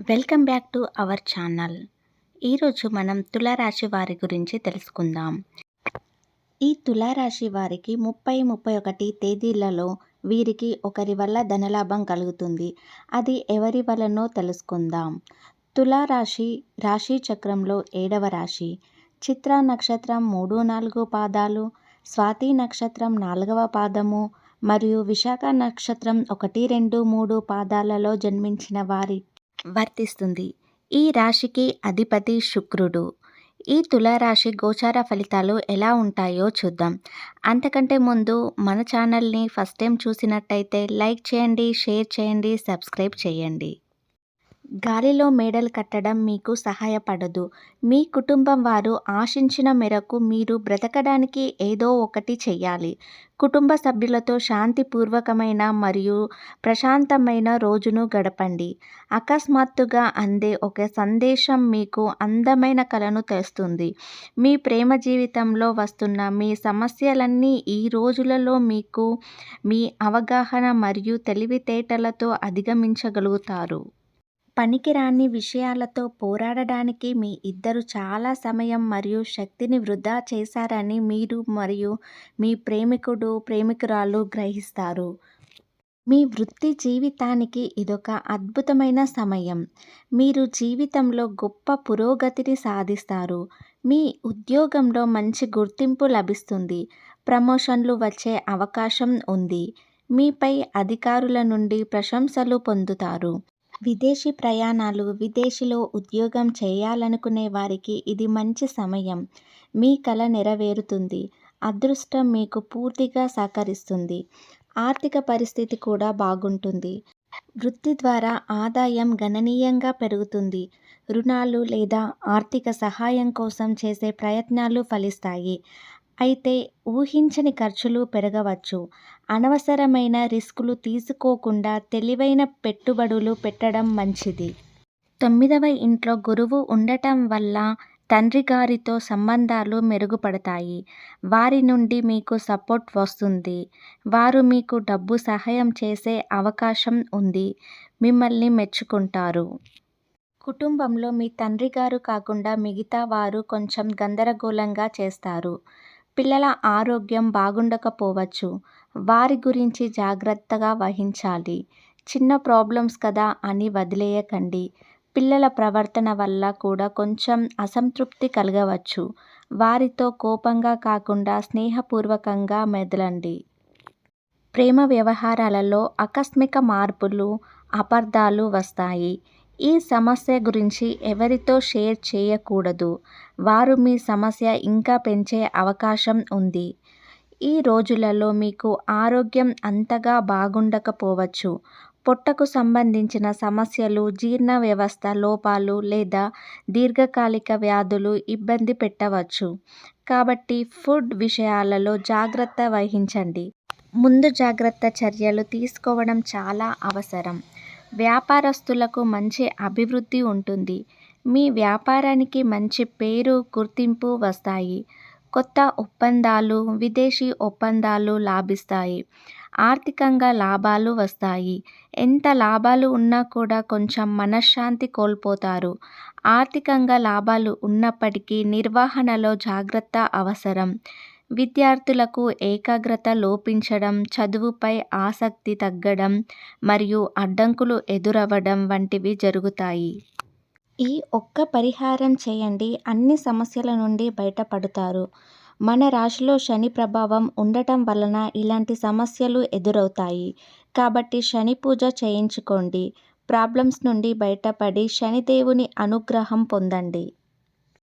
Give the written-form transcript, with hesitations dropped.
Welcome back to our channel. ఈరోజు మనం తులారాశి వారి గురించి తెలుసుకుందాం. ఈ తులారాశి వారికి 30-31 తేదీలలో వీరికి ఒకరి వల్ల ధనలాభం కలుగుతుంది. అది ఎవరి వలనో తెలుసుకుందాం. తులారాశి రాశి చక్రంలో 7వ రాశి. చిత్ర నక్షత్రం 3-4 పాదాలు, స్వాతి నక్షత్రం 4వ పాదము మరియు విశాఖ నక్షత్రం 1-2-3 పాదాలలో జన్మించిన వారి వర్తిస్తుంది. ఈ రాశికి అధిపతి శుక్రుడు. ఈ తులారాశి గోచార ఫలితాలు ఎలా ఉంటాయో చూద్దాం. అంతకంటే ముందు మన ఛానల్ని ఫస్ట్ టైం చూసినట్టయితే లైక్ చేయండి, షేర్ చేయండి, సబ్స్క్రైబ్ చేయండి. గాలిలో మేడలు కట్టడం మీకు సహాయపడదు. మీ కుటుంబం వారు ఆశించిన మేరకు మీరు బ్రతకడానికి ఏదో ఒకటి చెయ్యాలి. కుటుంబ సభ్యులతో శాంతిపూర్వకమైన మరియు ప్రశాంతమైన రోజును గడపండి. అకస్మాత్తుగా అందే ఒక సందేశం మీకు అందమైన కలను తెస్తుంది. మీ ప్రేమ జీవితంలో వస్తున్న మీ సమస్యలన్నీ ఈ రోజులలో మీకు మీ అవగాహన మరియు తెలివితేటలతో అధిగమించగలుగుతారు. పనికిరాని విషయాలతో పోరాడడానికి మీ ఇద్దరు చాలా సమయం మరియు శక్తిని వృధా చేశారని మీరు మరియు మీ ప్రేమికురాలు గ్రహిస్తారు. మీ వృత్తి జీవితానికి ఇదొక అద్భుతమైన సమయం. మీరు జీవితంలో గొప్ప పురోగతిని సాధిస్తారు. మీ ఉద్యోగంలో మంచి గుర్తింపు లభిస్తుంది. ప్రమోషన్లు వచ్చే అవకాశం ఉంది. మీపై అధికారుల నుండి ప్రశంసలు పొందుతారు. విదేశీ ప్రయాణాలు, విదేశీలో ఉద్యోగం చేయాలనుకునే వారికి ఇది మంచి సమయం. మీ కల నెరవేరుతుంది. అదృష్టం మీకు పూర్తిగా సహకరిస్తుంది. ఆర్థిక పరిస్థితి కూడా బాగుంటుంది. వృత్తి ద్వారా ఆదాయం గణనీయంగా పెరుగుతుంది. రుణాలు లేదా ఆర్థిక సహాయం కోసం చేసే ప్రయత్నాలు ఫలిస్తాయి. అయితే ఊహించని ఖర్చులు పెరగవచ్చు. అనవసరమైన రిస్కులు తీసుకోకుండా తెలివైన పెట్టుబడులు పెట్టడం మంచిది. 9వ ఇంట్లో గురువు ఉండటం వల్ల తండ్రి గారితో సంబంధాలు మెరుగుపడతాయి. వారి నుండి మీకు సపోర్ట్ వస్తుంది. వారు మీకు డబ్బు సహాయం చేసే అవకాశం ఉంది. మిమ్మల్ని మెచ్చుకుంటారు. కుటుంబంలో మీ తండ్రి గారు కాకుండా మిగతా వారు కొంచెం గందరగోళంగా చేస్తారు. పిల్లల ఆరోగ్యం బాగుండకపోవచ్చు. వారి గురించి జాగ్రత్తగా వహించాలి. చిన్న ప్రాబ్లమ్స్ కదా అని వదిలేయకండి. పిల్లల ప్రవర్తన వల్ల కూడా కొంచెం అసంతృప్తి కలగవచ్చు. వారితో కోపంగా కాకుండా స్నేహపూర్వకంగా మెదలండి. ప్రేమ వ్యవహారాలలో ఆకస్మిక మార్పులు, అపార్థాలు వస్తాయి. ఈ సమస్య గురించి ఎవరితో షేర్ చేయకూడదు. వారు మీ సమస్య ఇంకా పెంచే అవకాశం ఉంది. ఈ రోజులలో మీకు ఆరోగ్యం అంతగా బాగుండకపోవచ్చు. పొట్టకు సంబంధించిన సమస్యలు, జీర్ణ వ్యవస్థ లోపాలు లేదా దీర్ఘకాలిక వ్యాధులు ఇబ్బంది పెట్టవచ్చు. కాబట్టి ఫుడ్ విషయాలలో జాగ్రత్త వహించండి. ముందు జాగ్రత్త చర్యలు తీసుకోవడం చాలా అవసరం. వ్యాపారస్తులకు మంచి అభివృద్ధి ఉంటుంది. మీ వ్యాపారానికి మంచి పేరు, గుర్తింపు వస్తాయి. కొత్త ఒప్పందాలు, విదేశీ ఒప్పందాలు లాభిస్తాయి. ఆర్థికంగా లాభాలు వస్తాయి. ఎంత లాభాలు ఉన్నా కూడా కొంచెం మనశ్శాంతి కోల్పోతారు. ఆర్థికంగా లాభాలు ఉన్నప్పటికీ నిర్వహణలో జాగ్రత్త అవసరం. విద్యార్థులకు ఏకాగ్రత లోపించడం, చదువుపై ఆసక్తి తగ్గడం మరియు అడ్డంకులు ఎదురవ్వడం వంటివి జరుగుతాయి. ఈ ఒక్క పరిహారం చేయండి, అన్ని సమస్యల నుండి బయటపడతారు. మన రాశిలో శని ప్రభావం ఉండటం వలన ఇలాంటి సమస్యలు ఎదురవుతాయి. కాబట్టి శని పూజ చేయించుకోండి. ప్రాబ్లమ్స్ నుండి బయటపడి శనిదేవుని అనుగ్రహం పొందండి.